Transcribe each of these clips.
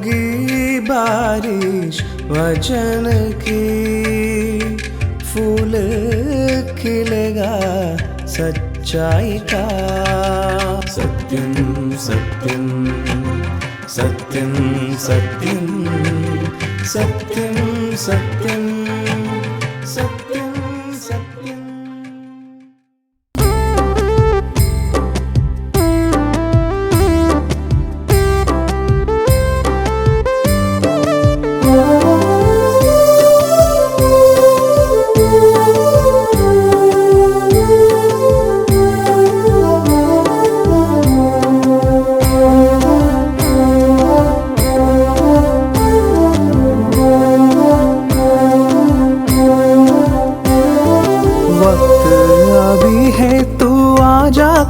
होगी बारिश वचन की, फूल खिलेगा सच्चाई का। सत्यम सत्यम सत्यम सत्यम सत्यम सत्यम सत्यम सत्यम।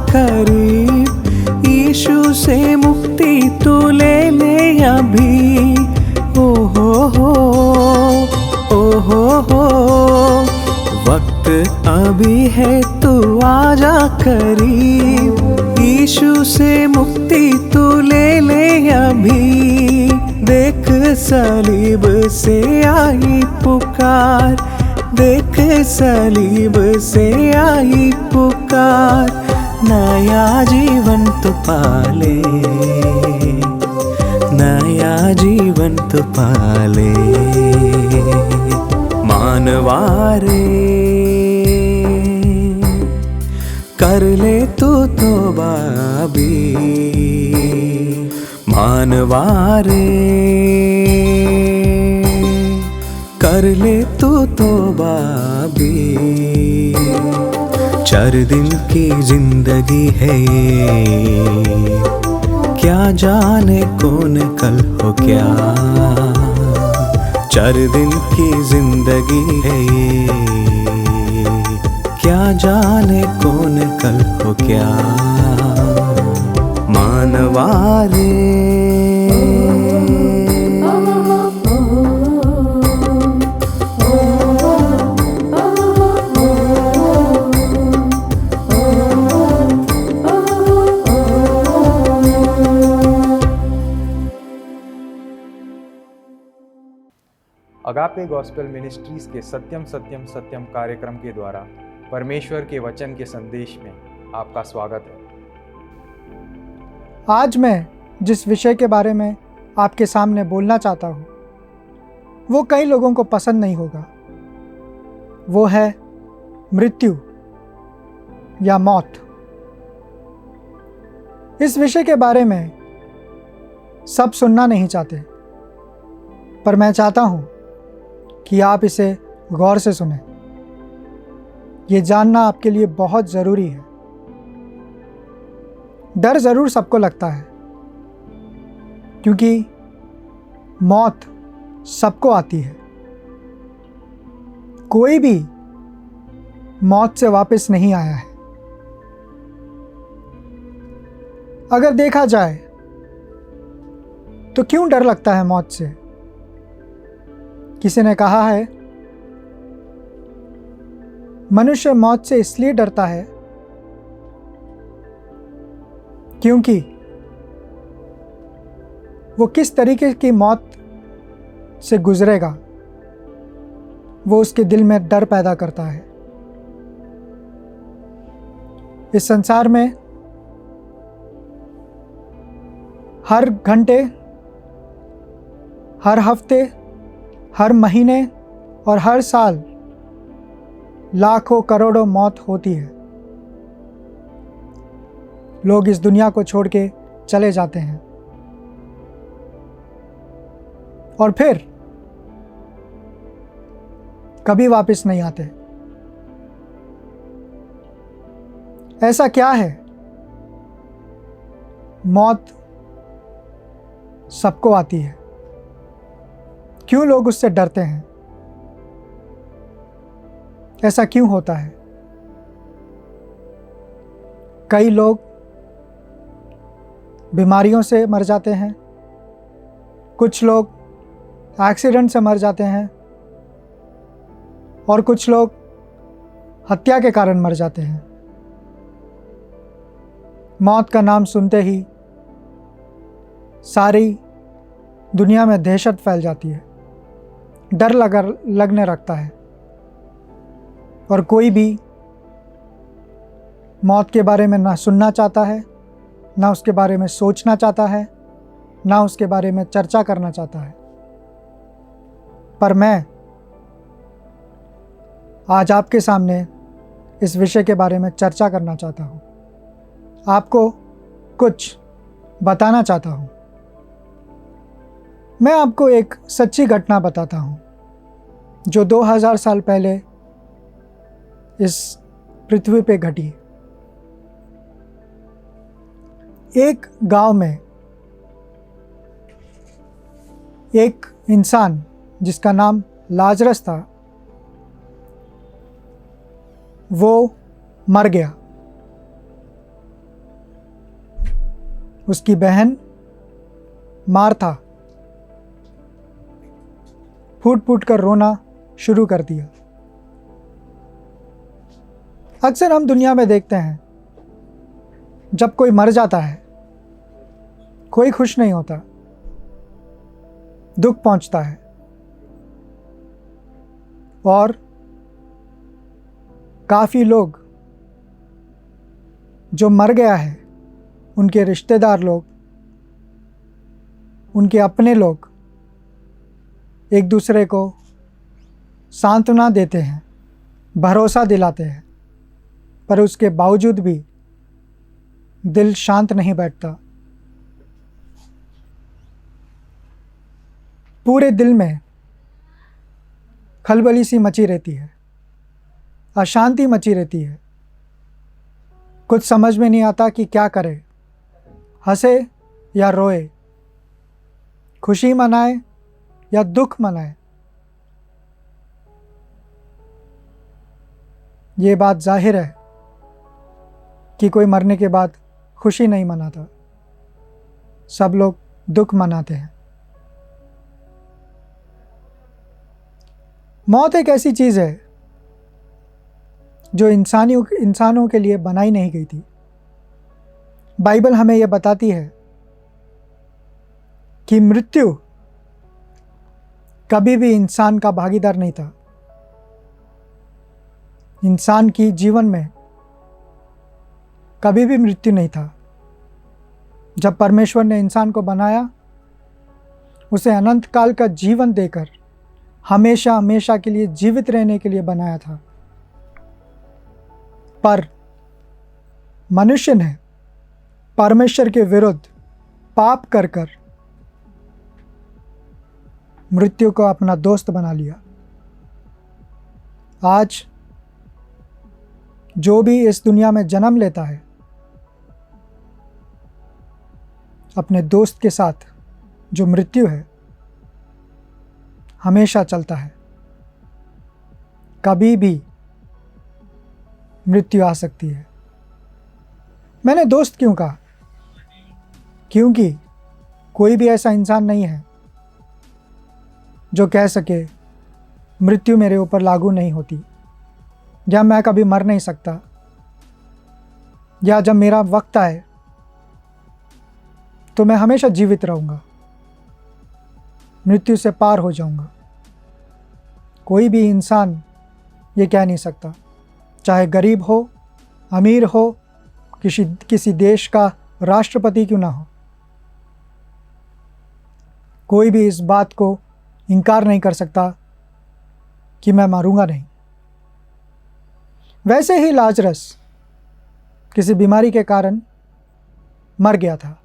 करीब यीशु से मुक्ति तू ले ले अभी। ओ हो वक्त अभी है तू आजा करीब, यीशु से मुक्ति तू ले ले अभी। देख सलीब से आई पुकार, देख सलीब से आई पुकार। नया जीवन तो पाले, नया जीवन तो पाले। मानवारे कर ले तू तौबा भी, मानवारे कर ले तू तौबा भी। 4 दिन की जिंदगी है ये, क्या जाने कौन कल हो क्या। 4 दिन की जिंदगी है ये, क्या जाने कौन कल हो क्या। मानवारे अगापे गॉस्पेल मिनिस्ट्रीज के सत्यम सत्यम सत्यम कार्यक्रम के द्वारा परमेश्वर के वचन के संदेश में आपका स्वागत है। आज मैं जिस विषय के बारे में आपके सामने बोलना चाहता हूँ वो कई लोगों को पसंद नहीं होगा। वो है मृत्यु या मौत। इस विषय के बारे में सब सुनना नहीं चाहते, पर मैं चाहता हूँ कि आप इसे गौर से सुनें। ये जानना आपके लिए बहुत ज़रूरी है। डर ज़रूर सबको लगता है, क्योंकि मौत सबको आती है। कोई भी मौत से वापस नहीं आया है। अगर देखा जाए तो क्यों डर लगता है मौत से? किसी ने कहा है मनुष्य मौत से इसलिए डरता है क्योंकि वो किस तरीके की मौत से गुजरेगा वो उसके दिल में डर पैदा करता है। इस संसार में हर घंटे, हर हफ्ते, हर महीने और हर साल लाखों करोड़ों मौत होती है। लोग इस दुनिया को छोड़ के चले जाते हैं और फिर कभी वापस नहीं आते। ऐसा क्या है? मौत सबको आती है। क्यों लोग उससे डरते हैं? ऐसा क्यों होता है? कई लोग बीमारियों से मर जाते हैं, कुछ लोग एक्सीडेंट से मर जाते हैं और कुछ लोग हत्या के कारण मर जाते हैं। मौत का नाम सुनते ही सारी दुनिया में दहशत फैल जाती है, डर लगने लगता है, और कोई भी मौत के बारे में ना सुनना चाहता है, ना उसके बारे में सोचना चाहता है, ना उसके बारे में चर्चा करना चाहता है। पर मैं आज आपके सामने इस विषय के बारे में चर्चा करना चाहता हूँ, आपको कुछ बताना चाहता हूँ। मैं आपको एक सच्ची घटना बताता हूँ जो 2000 साल पहले इस पृथ्वी पे घटी। एक गांव में एक इंसान जिसका नाम लाजरस था, वो मर गया। उसकी बहन मार्था फूट फूट कर रोना शुरू कर दिया। अक्सर हम दुनिया में देखते हैं, जब कोई मर जाता है, कोई खुश नहीं होता, दुख पहुंचता है, और काफ़ी लोग जो मर गया है, उनके रिश्तेदार लोग, उनके अपने लोग एक दूसरे को सांत्वना देते हैं, भरोसा दिलाते हैं, पर उसके बावजूद भी दिल शांत नहीं बैठता। पूरे दिल में खलबली सी मची रहती है, अशांति मची रहती है। कुछ समझ में नहीं आता कि क्या करे, हंसे या रोए, खुशी मनाए या दुख मनाए। ये बात जाहिर है कि कोई मरने के बाद खुशी नहीं मनाता, सब लोग दुख मनाते हैं। मौत एक ऐसी चीज़ है जो इंसानों के लिए बनाई नहीं गई थी। बाइबल हमें यह बताती है कि मृत्यु कभी भी इंसान का भागीदार नहीं था। इंसान की जीवन में कभी भी मृत्यु नहीं था। जब परमेश्वर ने इंसान को बनाया, उसे अनंत काल का जीवन देकर हमेशा हमेशा के लिए जीवित रहने के लिए बनाया था। पर मनुष्य ने परमेश्वर के विरुद्ध पाप कर कर मृत्यु को अपना दोस्त बना लिया। आज जो भी इस दुनिया में जन्म लेता है, अपने दोस्त के साथ जो मृत्यु है, हमेशा चलता है। कभी भी मृत्यु आ सकती है। मैंने दोस्त क्यों कहा? क्योंकि कोई भी ऐसा इंसान नहीं है जो कह सके मृत्यु मेरे ऊपर लागू नहीं होती, या मैं कभी मर नहीं सकता, या जब मेरा वक्त आए तो मैं हमेशा जीवित रहूँगा, मृत्यु से पार हो जाऊँगा। कोई भी इंसान ये कह नहीं सकता, चाहे गरीब हो, अमीर हो, किसी देश का राष्ट्रपति क्यों ना हो। कोई भी इस बात को इनकार नहीं कर सकता कि मैं मरूंगा नहीं। वैसे ही लाजरस किसी बीमारी के कारण मर गया था,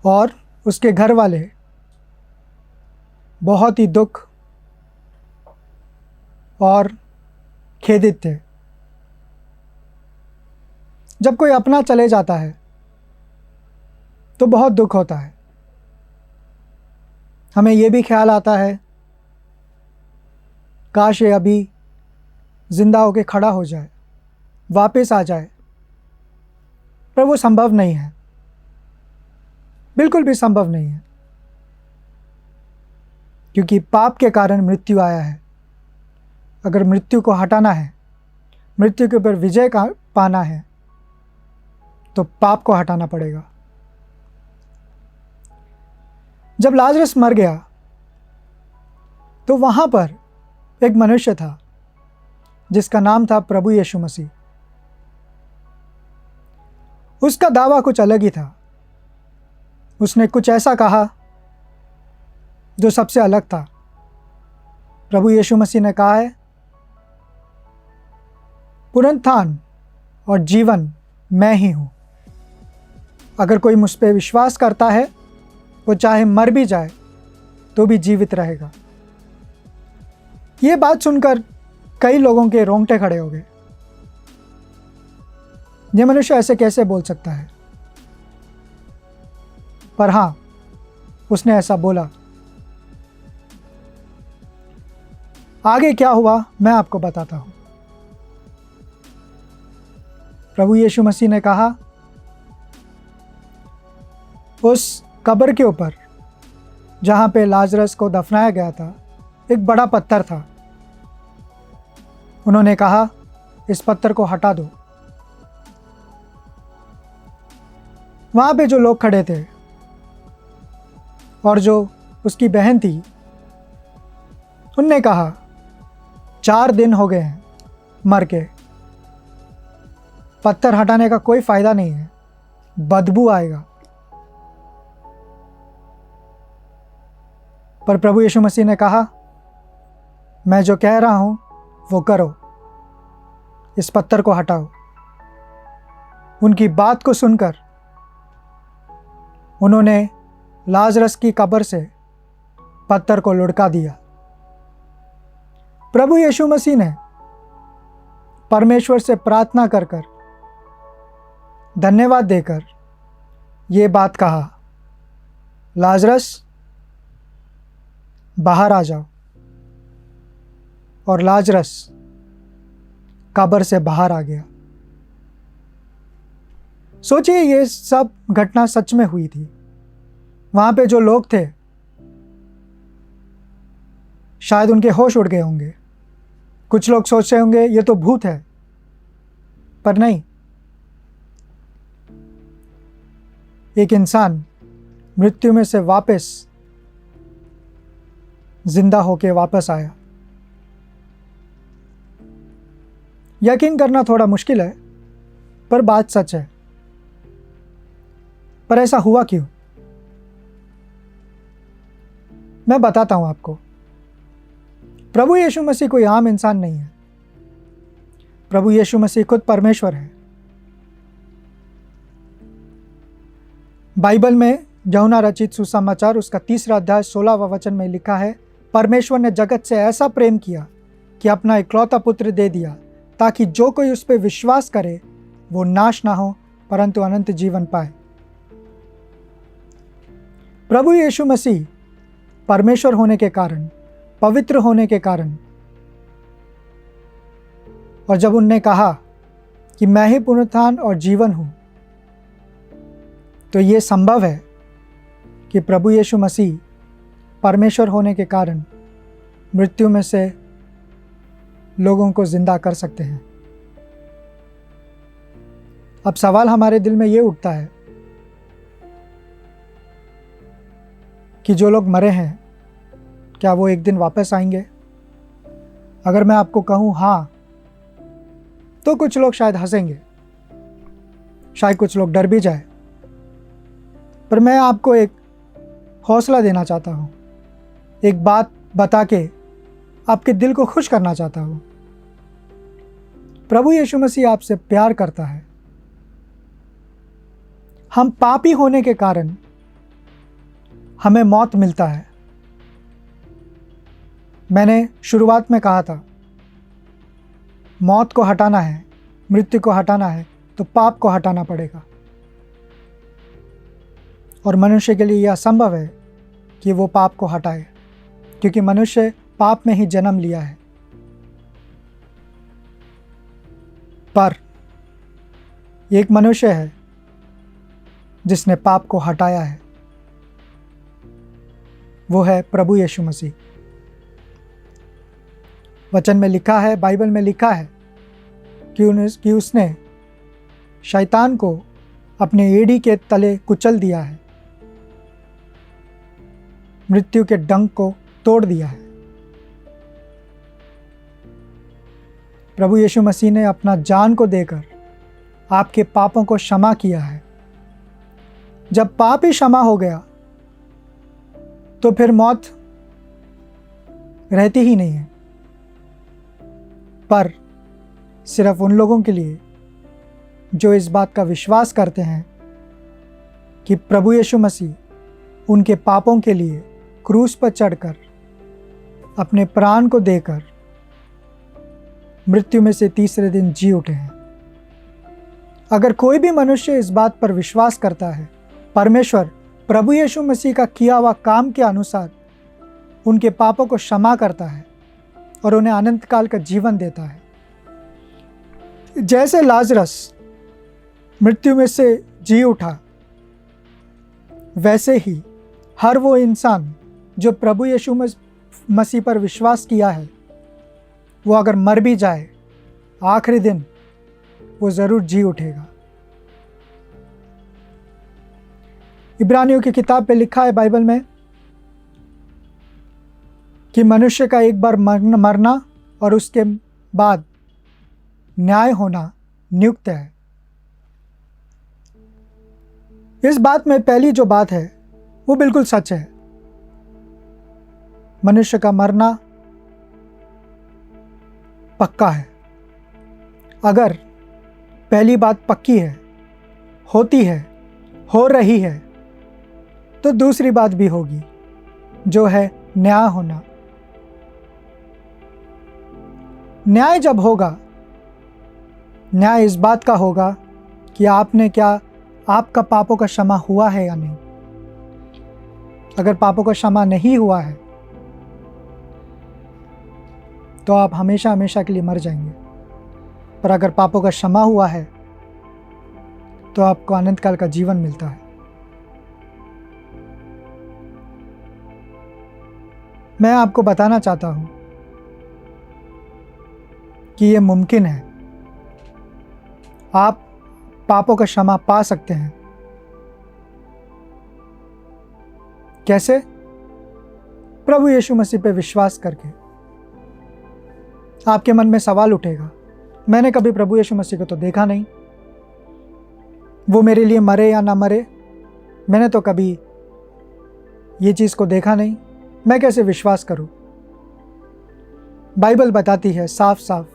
और उसके घर वाले बहुत ही दुख और खेदित थे। जब कोई अपना चले जाता है तो बहुत दुख होता है। हमें ये भी ख्याल आता है, काश ये अभी जिंदा होके खड़ा हो जाए, वापस आ जाए, पर वो संभव नहीं है, बिल्कुल भी संभव नहीं है, क्योंकि पाप के कारण मृत्यु आया है। अगर मृत्यु को हटाना है, मृत्यु के ऊपर विजय पाना है, तो पाप को हटाना पड़ेगा। जब लाजरस मर गया तो वहां पर एक मनुष्य था जिसका नाम था प्रभु यीशु मसीह। उसका दावा कुछ अलग ही था। उसने कुछ ऐसा कहा जो सबसे अलग था। प्रभु यीशु मसीह ने कहा है, पुनरुत्थान और जीवन मैं ही हूं। अगर कोई मुझ पर विश्वास करता है वो चाहे मर भी जाए तो भी जीवित रहेगा। ये बात सुनकर कई लोगों के रोंगटे खड़े हो गए। ये मनुष्य ऐसे कैसे बोल सकता है? पर हाँ, उसने ऐसा बोला। आगे क्या हुआ मैं आपको बताता हूं। प्रभु यीशु मसीह ने कहा, उस कब्र के ऊपर जहां पे लाजरस को दफनाया गया था एक बड़ा पत्थर था। उन्होंने कहा, इस पत्थर को हटा दो। वहां पे जो लोग खड़े थे और जो उसकी बहन थी, उनने कहा, 4 दिन हो गए हैं मर के, पत्थर हटाने का कोई फायदा नहीं है, बदबू आएगा। पर प्रभु यीशु मसीह ने कहा, मैं जो कह रहा हूं वो करो, इस पत्थर को हटाओ। उनकी बात को सुनकर उन्होंने लाजरस की कब्र से पत्थर को लुढ़का दिया। प्रभु यीशु मसीह ने परमेश्वर से प्रार्थना कर कर, धन्यवाद देकर ये बात कहा, लाजरस बाहर आ जाओ। और लाजरस कब्र से बाहर आ गया। सोचिए, ये सब घटना सच में हुई थी। वहां पे जो लोग थे शायद उनके होश उड़ गए होंगे। कुछ लोग सोच रहे होंगे ये तो भूत है, पर नहीं, एक इंसान मृत्यु में से वापस जिंदा होके वापस आया। यकीन करना थोड़ा मुश्किल है, पर बात सच है। पर ऐसा हुआ क्यों? मैं बताता हूं आपको। प्रभु यीशु मसीह कोई आम इंसान नहीं है। प्रभु यीशु मसीह खुद परमेश्वर है। बाइबल में यूहन्ना रचित सुसमाचार उसका 3 अध्याय 16वां वचन में लिखा है, परमेश्वर ने जगत से ऐसा प्रेम किया कि अपना इकलौता पुत्र दे दिया, ताकि जो कोई उस पर विश्वास करे वो नाश ना हो परंतु अनंत जीवन पाए। प्रभु यीशु मसीह परमेश्वर होने के कारण, पवित्र होने के कारण, और जब उनने कहा कि मैं ही पुनरुत्थान और जीवन हूं, तो ये संभव है कि प्रभु यीशु मसीह परमेश्वर होने के कारण मृत्यु में से लोगों को जिंदा कर सकते हैं। अब सवाल हमारे दिल में ये उठता है कि जो लोग मरे हैं क्या वो एक दिन वापस आएंगे? अगर मैं आपको कहूं हाँ, तो कुछ लोग शायद हंसेंगे, शायद कुछ लोग डर भी जाए। पर मैं आपको एक हौसला देना चाहता हूं, एक बात बता के आपके दिल को खुश करना चाहता हूं। प्रभु यीशु मसीह आपसे प्यार करता है। हम पापी होने के कारण हमें मौत मिलता है। मैंने शुरुआत में कहा था, मौत को हटाना है, मृत्यु को हटाना है तो पाप को हटाना पड़ेगा। और मनुष्य के लिए यह असंभव है कि वो पाप को हटाए, क्योंकि मनुष्य पाप में ही जन्म लिया है। पर एक मनुष्य है जिसने पाप को हटाया है, वो है प्रभु यीशु मसीह। वचन में लिखा है, बाइबल में लिखा है कि उसने शैतान को अपने एड़ी के तले कुचल दिया है। मृत्यु के डंक को तोड़ दिया है। प्रभु यीशु मसीह ने अपना जान को देकर आपके पापों को क्षमा किया है। जब पाप ही क्षमा हो गया तो फिर मौत रहती ही नहीं है, पर सिर्फ उन लोगों के लिए जो इस बात का विश्वास करते हैं कि प्रभु यीशु मसीह उनके पापों के लिए क्रूस पर चढ़कर अपने प्राण को देकर मृत्यु में से तीसरे दिन जी उठे हैं। अगर कोई भी मनुष्य इस बात पर विश्वास करता है, परमेश्वर प्रभु यीशु मसीह का किया हुआ काम के अनुसार उनके पापों को क्षमा करता है और उन्हें अनंत काल का जीवन देता है। जैसे लाजरस मृत्यु में से जी उठा, वैसे ही हर वो इंसान जो प्रभु यीशु मसीह पर विश्वास किया है, वो अगर मर भी जाए, आखिरी दिन वो ज़रूर जी उठेगा। इब्रानियों की किताब पे लिखा है बाइबल में कि मनुष्य का एक बार मरना और उसके बाद न्याय होना नियुक्त है। इस बात में पहली जो बात है वो बिल्कुल सच है। मनुष्य का मरना पक्का है। अगर पहली बात पक्की है, होती है, हो रही है, तो दूसरी बात भी होगी, जो है न्याय होना। न्याय जब होगा, न्याय इस बात का होगा कि आपका पापों का क्षमा हुआ है या नहीं। अगर पापों का क्षमा नहीं हुआ है तो आप हमेशा हमेशा के लिए मर जाएंगे, पर अगर पापों का क्षमा हुआ है तो आपको अनंत काल का जीवन मिलता है। मैं आपको बताना चाहता हूं कि यह मुमकिन है। आप पापों का क्षमा पा सकते हैं। कैसे? प्रभु यीशु मसीह पे विश्वास करके। आपके मन में सवाल उठेगा, मैंने कभी प्रभु यीशु मसीह को तो देखा नहीं, वो मेरे लिए मरे या ना मरे, मैंने तो कभी ये चीज़ को देखा नहीं, मैं कैसे विश्वास करूं? बाइबल बताती है साफ साफ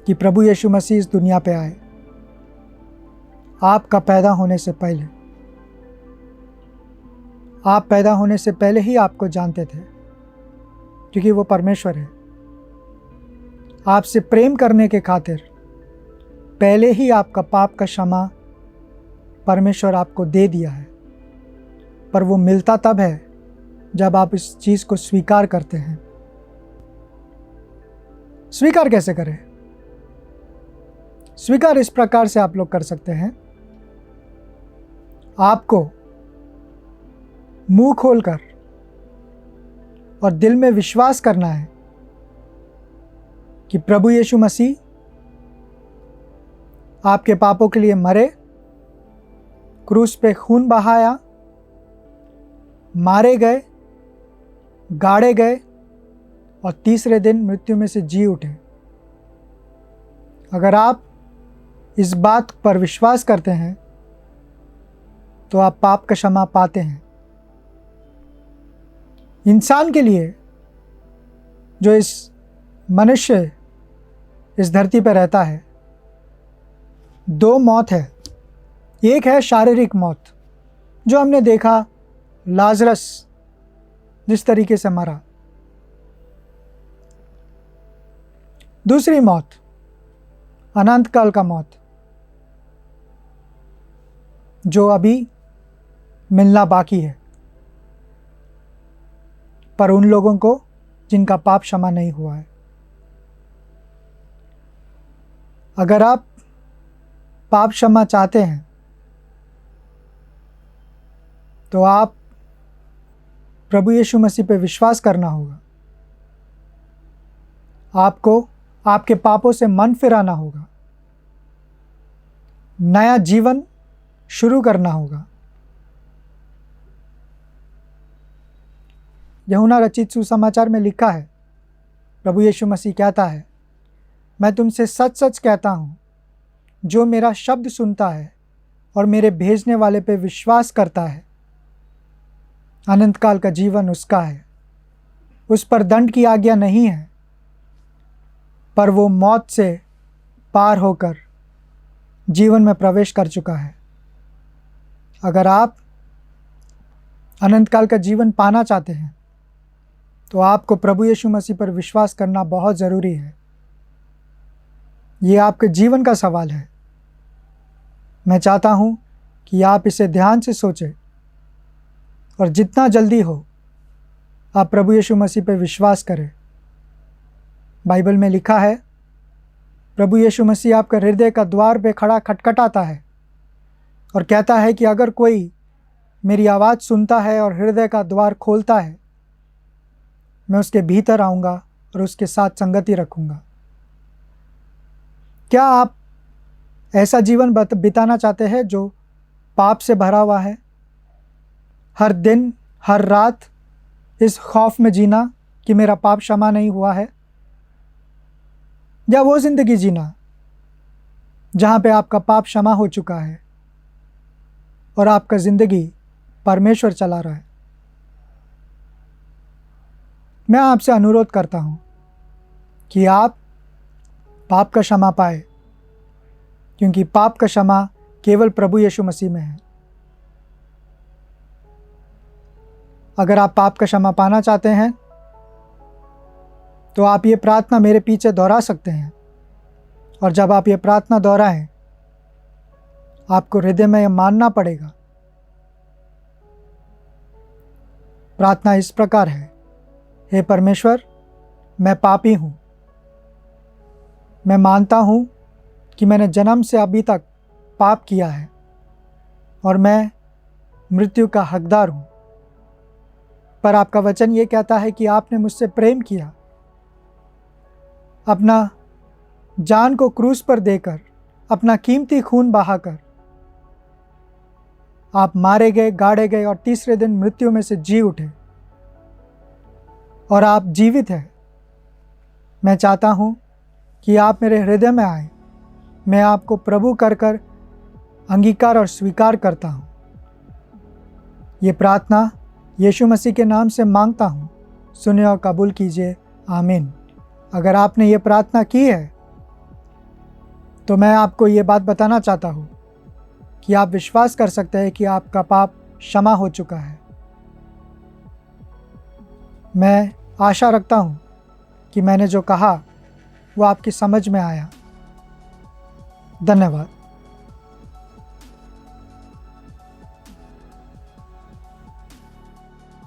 कि प्रभु यीशु मसीह इस दुनिया पे आए आपका पैदा होने से पहले। आप पैदा होने से पहले ही आपको जानते थे, क्योंकि वो परमेश्वर है। आपसे प्रेम करने के खातिर पहले ही आपका पाप का क्षमा परमेश्वर आपको दे दिया है, पर वो मिलता तब है जब आप इस चीज़ को स्वीकार करते हैं। स्वीकार कैसे करें? स्वीकार इस प्रकार से आप लोग कर सकते हैं। आपको मुंह खोलकर और दिल में विश्वास करना है कि प्रभु यीशु मसीह आपके पापों के लिए मरे, क्रूस पे खून बहाया, मारे गए, गाड़े गए और तीसरे दिन मृत्यु में से जी उठे। अगर आप इस बात पर विश्वास करते हैं तो आप पाप का क्षमा पाते हैं। इंसान के लिए, जो इस मनुष्य इस धरती पर रहता है, दो मौत है। एक है शारीरिक मौत, जो हमने देखा लाजरस जिस तरीके से मरा। दूसरी मौत अनंत काल का मौत, जो अभी मिलना बाकी है, पर उन लोगों को जिनका पाप क्षमा नहीं हुआ है। अगर आप पाप क्षमा चाहते हैं तो आप प्रभु यीशु मसीह पे विश्वास करना होगा। आपको आपके पापों से मन फिराना होगा, नया जीवन शुरू करना होगा। यूहन्ना रचित सुसमाचार में लिखा है, प्रभु यीशु मसीह कहता है, मैं तुमसे सच सच कहता हूँ, जो मेरा शब्द सुनता है और मेरे भेजने वाले पे विश्वास करता है, अनंत काल का जीवन उसका है। उस पर दंड की आज्ञा नहीं है, पर वो मौत से पार होकर जीवन में प्रवेश कर चुका है। अगर आप अनंत काल का जीवन पाना चाहते हैं तो आपको प्रभु यीशु मसीह पर विश्वास करना बहुत ज़रूरी है। ये आपके जीवन का सवाल है। मैं चाहता हूँ कि आप इसे ध्यान से सोचें और जितना जल्दी हो आप प्रभु यीशु मसीह पर विश्वास करें। बाइबल में लिखा है, प्रभु यीशु मसीह आपके हृदय का द्वार पे खड़ा खटखटाता है और कहता है कि अगर कोई मेरी आवाज़ सुनता है और हृदय का द्वार खोलता है, मैं उसके भीतर आऊँगा और उसके साथ संगति रखूँगा। क्या आप ऐसा जीवन बिताना चाहते हैं जो पाप से भरा हुआ है? हर दिन हर रात इस खौफ में जीना कि मेरा पाप क्षमा नहीं हुआ है? या वो ज़िंदगी जीना जहाँ पे आपका पाप क्षमा हो चुका है और आपका ज़िंदगी परमेश्वर चला रहा है? मैं आपसे अनुरोध करता हूँ कि आप पाप का क्षमा पाए, क्योंकि पाप का क्षमा केवल प्रभु यीशु मसीह में है। अगर आप पाप का क्षमा पाना चाहते हैं तो आप ये प्रार्थना मेरे पीछे दोहरा सकते हैं, और जब आप ये प्रार्थना दोहराएं आपको हृदय में यह मानना पड़ेगा। प्रार्थना इस प्रकार है, हे परमेश्वर, मैं पापी हूँ। मैं मानता हूँ कि मैंने जन्म से अभी तक पाप किया है और मैं मृत्यु का हकदार हूँ। पर आपका वचन ये कहता है कि आपने मुझसे प्रेम किया, अपना जान को क्रूस पर देकर, अपना कीमती खून बहाकर आप मारे गए, गाड़े गए और तीसरे दिन मृत्यु में से जी उठे और आप जीवित हैं। मैं चाहता हूँ कि आप मेरे हृदय में आए। मैं आपको प्रभु कर कर अंगीकार और स्वीकार करता हूँ। ये प्रार्थना यीशु मसीह के नाम से मांगता हूँ, सुने और कबूल कीजिए, आमीन। अगर आपने ये प्रार्थना की है तो मैं आपको ये बात बताना चाहता हूँ कि आप विश्वास कर सकते हैं कि आपका पाप क्षमा हो चुका है। मैं आशा रखता हूँ कि मैंने जो कहा वो आपकी समझ में आया। धन्यवाद।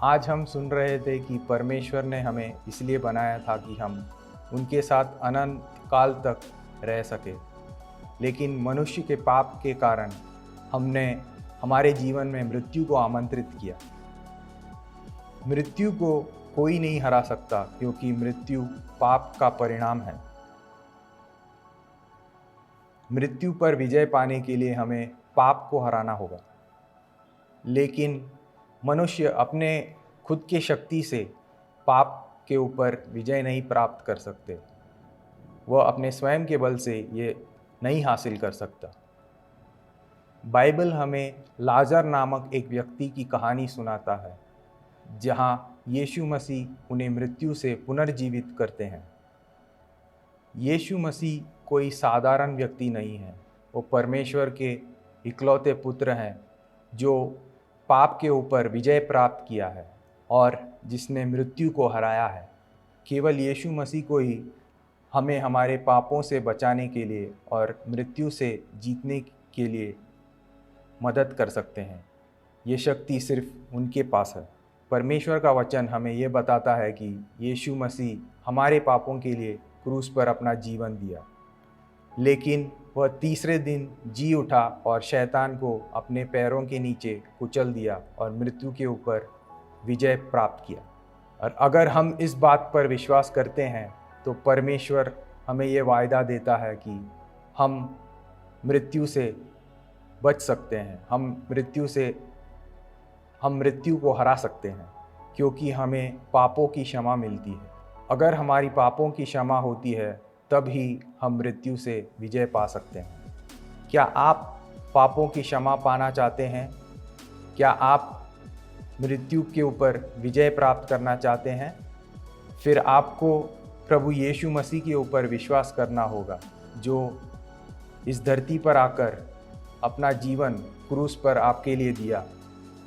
आज हम सुन रहे थे कि परमेश्वर ने हमें इसलिए बनाया था कि हम उनके साथ अनंत काल तक रह सके, लेकिन मनुष्य के पाप के कारण हमने हमारे जीवन में मृत्यु को आमंत्रित किया। मृत्यु को कोई नहीं हरा सकता, क्योंकि मृत्यु पाप का परिणाम है। मृत्यु पर विजय पाने के लिए हमें पाप को हराना होगा, लेकिन मनुष्य अपने खुद के शक्ति से पाप के ऊपर विजय नहीं प्राप्त कर सकते। वह अपने स्वयं के बल से ये नहीं हासिल कर सकता। बाइबल हमें लाजर नामक एक व्यक्ति की कहानी सुनाता है, जहां यीशु मसीह उन्हें मृत्यु से पुनर्जीवित करते हैं। यीशु मसीह कोई साधारण व्यक्ति नहीं है, वो परमेश्वर के इकलौते पुत्र हैं जो पाप के ऊपर विजय प्राप्त किया है और जिसने मृत्यु को हराया है। केवल यीशु मसीह को ही हमें हमारे पापों से बचाने के लिए और मृत्यु से जीतने के लिए मदद कर सकते हैं। ये शक्ति सिर्फ उनके पास है। परमेश्वर का वचन हमें ये बताता है कि यीशु मसीह हमारे पापों के लिए क्रूस पर अपना जीवन दिया, लेकिन वह तीसरे दिन जी उठा और शैतान को अपने पैरों के नीचे कुचल दिया और मृत्यु के ऊपर विजय प्राप्त किया। और अगर हम इस बात पर विश्वास करते हैं तो परमेश्वर हमें ये वायदा देता है कि हम मृत्यु से बच सकते हैं, हम मृत्यु को हरा सकते हैं। क्योंकि हमें पापों की क्षमा मिलती है। अगर हमारी पापों की क्षमा होती है तब ही हम मृत्यु से विजय पा सकते हैं। क्या आप पापों की क्षमा पाना चाहते हैं? क्या आप मृत्यु के ऊपर विजय प्राप्त करना चाहते हैं? फिर आपको प्रभु यीशु मसीह के ऊपर विश्वास करना होगा, जो इस धरती पर आकर अपना जीवन क्रूस पर आपके लिए दिया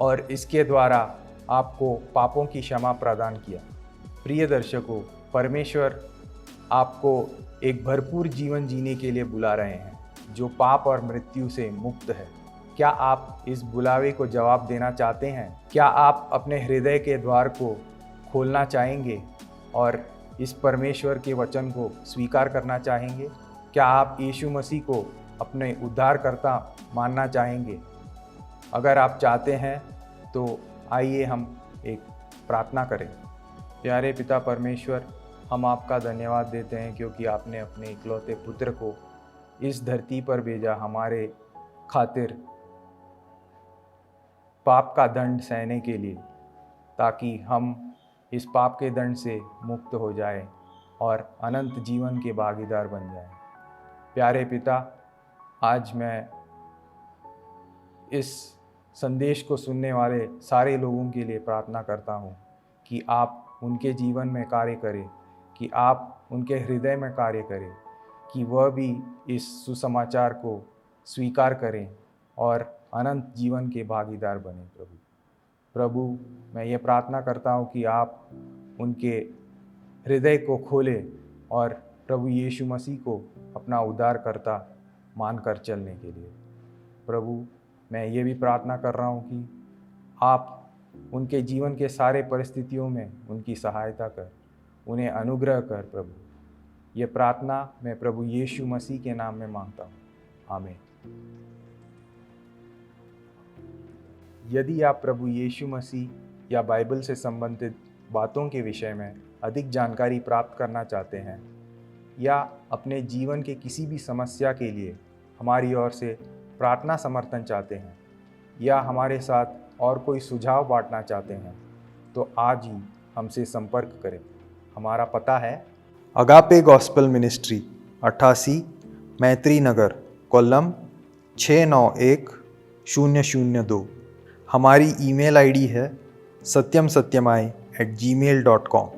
और इसके द्वारा आपको पापों की क्षमा प्रदान किया। प्रिय दर्शकों, परमेश्वर आपको एक भरपूर जीवन जीने के लिए बुला रहे हैं, जो पाप और मृत्यु से मुक्त है। क्या आप इस बुलावे को जवाब देना चाहते हैं? क्या आप अपने हृदय के द्वार को खोलना चाहेंगे और इस परमेश्वर के वचन को स्वीकार करना चाहेंगे? क्या आप यीशु मसीह को अपने उद्धारकर्ता मानना चाहेंगे? अगर आप चाहते हैं तो आइए हम एक प्रार्थना करें। प्यारे पिता परमेश्वर, हम आपका धन्यवाद देते हैं क्योंकि आपने अपने इकलौते पुत्र को इस धरती पर भेजा हमारे खातिर पाप का दंड सहने के लिए, ताकि हम इस पाप के दंड से मुक्त हो जाएं और अनंत जीवन के भागीदार बन जाएं। प्यारे पिता, आज मैं इस संदेश को सुनने वाले सारे लोगों के लिए प्रार्थना करता हूँ कि आप उनके जीवन में कार्य करें, कि आप उनके हृदय में कार्य करें, कि वह भी इस सुसमाचार को स्वीकार करें और अनंत जीवन के भागीदार बने। प्रभु, मैं ये प्रार्थना करता हूँ कि आप उनके हृदय को खोलें और प्रभु यीशु मसीह को अपना उद्धारकर्ता मानकर चलने के लिए। प्रभु, मैं ये भी प्रार्थना कर रहा हूँ कि आप उनके जीवन के सारे परिस्थितियों में उनकी सहायता कर, उन्हें अनुग्रह कर। प्रभु, ये प्रार्थना मैं प्रभु यीशु मसीह के नाम में मांगता हूँ, आमीन। यदि आप प्रभु यीशु मसीह या बाइबल से संबंधित बातों के विषय में अधिक जानकारी प्राप्त करना चाहते हैं या अपने जीवन के किसी भी समस्या के लिए हमारी ओर से प्रार्थना समर्थन चाहते हैं या हमारे साथ और कोई सुझाव बांटना चाहते हैं, तो आज ही हमसे संपर्क करें। हमारा पता है अगापे गॉस्पेल मिनिस्ट्री, 88 मैत्री नगर, कोल्लम 691002। हमारी ईमेल आईडी है satyamsatyamai@gmail.com।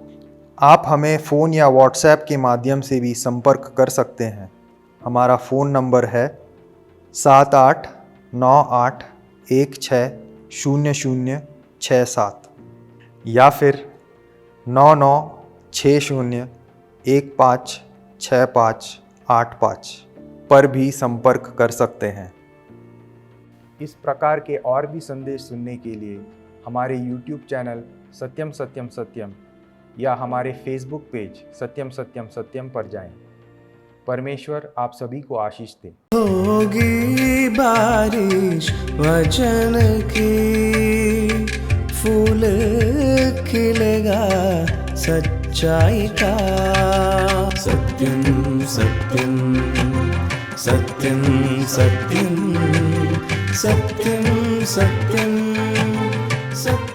आप हमें फ़ोन या व्हाट्सएप के माध्यम से भी संपर्क कर सकते हैं। हमारा फ़ोन नंबर है 7898160067 या फिर 9960156585 पर भी संपर्क कर सकते हैं। इस प्रकार के और भी संदेश सुनने के लिए हमारे YouTube चैनल सत्यम सत्यम सत्यम या हमारे Facebook पेज सत्यम सत्यम सत्यम पर जाएं। परमेश्वर आप सभी को आशीष दे। होगी बारिश वचन की, फूल खिलेगा सच्चाई का। सत्यम सत्यम सत्यम सत्यम सत्यम सत्यम सत्यम।